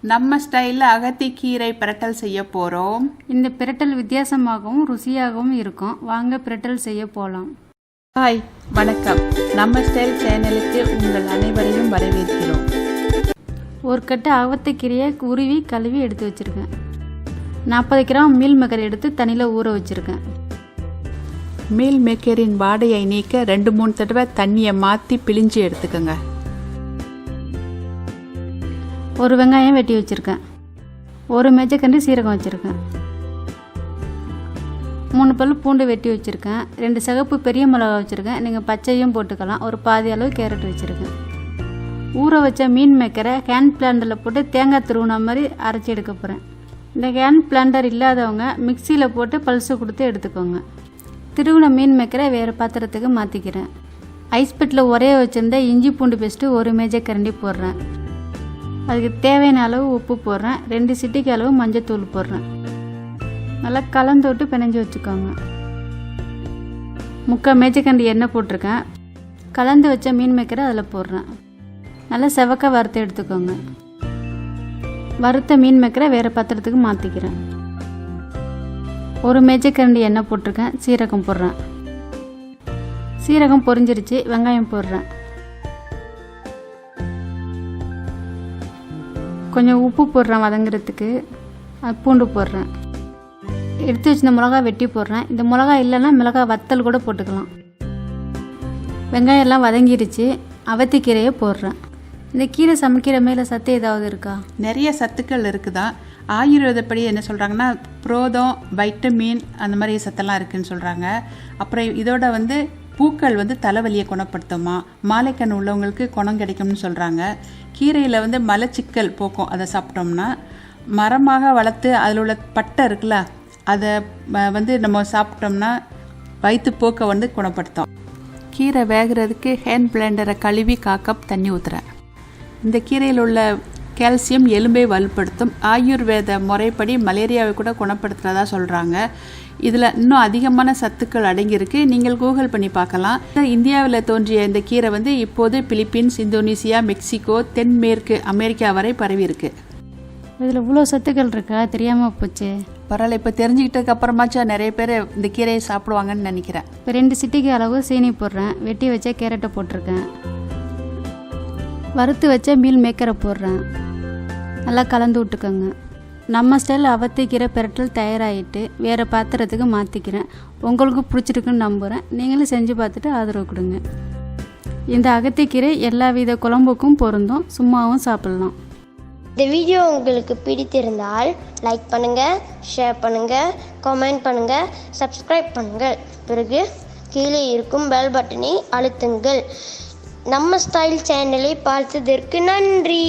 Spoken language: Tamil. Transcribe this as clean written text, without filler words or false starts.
நம்ம ஸ்டைலில் அகத்தி கீரை பிரட்டல் செய்ய போகிறோம். இந்த பிரட்டல் வித்தியாசமாகவும் ருசியாகவும் இருக்கும். வாங்க பிரட்டல் செய்ய போகலாம். ஹாய், வணக்கம். நம்ம ஸ்டைல் சேனலுக்கு உங்கள் அனைவரையும் வரவேற்கிறோம். ஒரு கட்டு அகத்தி கீரையை உருவி கழுவி எடுத்து வச்சுருக்கேன். 40 கிராம் மீல் மேக்கர் எடுத்து தண்ணியில் ஊற வச்சுருக்கேன். மீல் மேக்கரின் வாடையை நீக்க 2-3 தடவை தண்ணியை மாற்றி பிழிஞ்சு எடுத்துக்கோங்க. ஒரு வெங்காயம் வெட்டி வச்சுருக்கேன். ஒரு மேஜைக்கரண்டி சீரகம் வச்சுருக்கேன். 3 பல் பூண்டு வெட்டி வச்சுருக்கேன். 2 சிகப்பு பெரிய மிளகா வச்சுருக்கேன். நீங்கள் பச்சையும் போட்டுக்கலாம். ஒரு பாதி அளவு கேரட் வச்சுருக்கேன். ஊற வச்ச மீன் மேக்கரை ஹேண்ட் பிளாண்டரில் போட்டு தேங்காய் துருவின மாதிரி அரைச்சி எடுக்க போகிறேன். இந்த ஹேண்ட் பிளாண்டர் இல்லாதவங்க மிக்சியில் போட்டு பல்ஸு கொடுத்து எடுத்துக்கோங்க. திருவின மீன் மேக்கரை வேறு பாத்திரத்துக்கு மாற்றிக்கிறேன். ஐஸ் பெட்டில் உரைய வச்சுருந்த இஞ்சி பூண்டு பேஸ்ட்டு ஒரு மேஜைக்கரண்டி போடுறேன். அதுக்கு தேவையான அளவு உப்பு போடுறேன். 2 சிட்டிக்கு அளவு மஞ்சத்தூள் போடுறேன். நல்லா கலந்து விட்டு பிணைஞ்சி வச்சுக்கோங்க. 3/4 மேஜைக்கரண்டி எண்ணெய் போட்டிருக்கேன். கலந்து வச்ச மீன் மேக்கரை அதில் போடுறேன். நல்லா செவக்க வறுத்து எடுத்துக்கோங்க. வறுத்த மீன் மேக்கரை வேறு பாத்திரத்துக்கு மாற்றிக்கிறேன். ஒரு மேஜைக்கரண்டி எண்ணெய் போட்டிருக்கேன். சீரகம் போடுறேன். சீரகம் பொரிஞ்சிருச்சு. வெங்காயம் போடுறேன். கொஞ்சம் உப்பு போடுறேன் வதங்குறதுக்கு. பூண்டு போடுறேன். எடுத்து வச்சிருந்த மிளகா வெட்டி போடுறேன். இந்த மிளகா இல்லைன்னா மிளகா வத்தல் கூட போட்டுக்கலாம். வெங்காயம் எல்லாம் வதங்கிடுச்சு. அவத்தி கீரையை போடுறேன். இந்த கீரை சமைக்கிற மேலே சத்து ஏதாவது இருக்கா? நிறைய சத்துக்கள் இருக்குதா. ஆயுர்வேதப்படி என்ன சொல்கிறாங்கன்னா, புரோதம், வைட்டமின் அந்த மாதிரி சத்தெல்லாம் இருக்குதுன்னு சொல்கிறாங்க. அப்புறம் இதோட பூக்கள் தலைவலியை குணப்படுத்துமா, மாலைக்கண் உள்ளவங்களுக்கு குணம் கிடைக்கும்னு சொல்கிறாங்க. கீரையில் மலச்சிக்கல் போக்கும். அதை சாப்பிட்டோம்னா மரமாக வளர்த்து அதில் உள்ள பட்டை இருக்குல்ல, அதை நம்ம சாப்பிட்டோம்னா வயிற்றுப்போக்கை குணப்படுத்தும். கீரை வேகிறதுக்கு ஹேண்ட் பிளெண்டரை கழுவி 1/4 கப் தண்ணி ஊற்றுறேன். இந்த கீரையில் உள்ள கால்சியம் எலும்பை வலுப்படுத்தும். ஆயுர்வேத முறைப்படி மலேரியாவை கூட குணப்படுத்துகிறதா சொல்கிறாங்க. இதில் இன்னும் அதிகமான சத்துக்கள் அடங்கியிருக்கு. நீங்கள் கூகுள் பண்ணி பார்க்கலாம். இந்தியாவில் தோன்றிய இந்த கீரை இப்போது பிலிப்பீன்ஸ், இந்தோனேசியா, மெக்சிகோ, தென்மேற்கு அமெரிக்கா வரை பரவி இருக்கு. இதில் இவ்வளோ சத்துக்கள் இருக்கா? தெரியாமல் போச்சு. பரவாயில்ல, இப்போ தெரிஞ்சுக்கிட்டதுக்கு அப்புறமாச்சும் நிறைய பேர் இந்த கீரையை சாப்பிடுவாங்கன்னு நினைக்கிறேன். இப்போ 2 சிட்டிக்கு அளவு சீனி போடுறேன். வெட்டி வச்ச கேரட்டை போட்டிருக்கேன். வறுத்து வச்ச மீல் மேக்கரை போடுறேன். நல்லா கலந்து விட்டுக்கோங்க. நம்ம ஸ்டைல் அவத்தி கீரை பிரட்டல் தயாராகிட்டு வேறு பாத்திரத்துக்கு மாற்றிக்கிறேன். உங்களுக்கு பிடிச்சிருக்குன்னு நம்புகிறேன். நீங்களும் செஞ்சு பார்த்துட்டு ஆதரவு கொடுங்க. இந்த அகத்தி கீரை எல்லா வித குழம்புக்கும் பொருந்தும். சும்மாவும் சாப்பிட்லாம். இந்த வீடியோ உங்களுக்கு பிடித்திருந்தால் லைக் பண்ணுங்கள், ஷேர் பண்ணுங்கள், கமெண்ட் பண்ணுங்கள், சப்ஸ்கிரைப் பண்ணுங்கள். பிறகு கீழே இருக்கும் பெல் பட்டனை அழுத்துங்கள். நம்ம ஸ்டைல் சேனலை பார்த்ததற்கு நன்றி.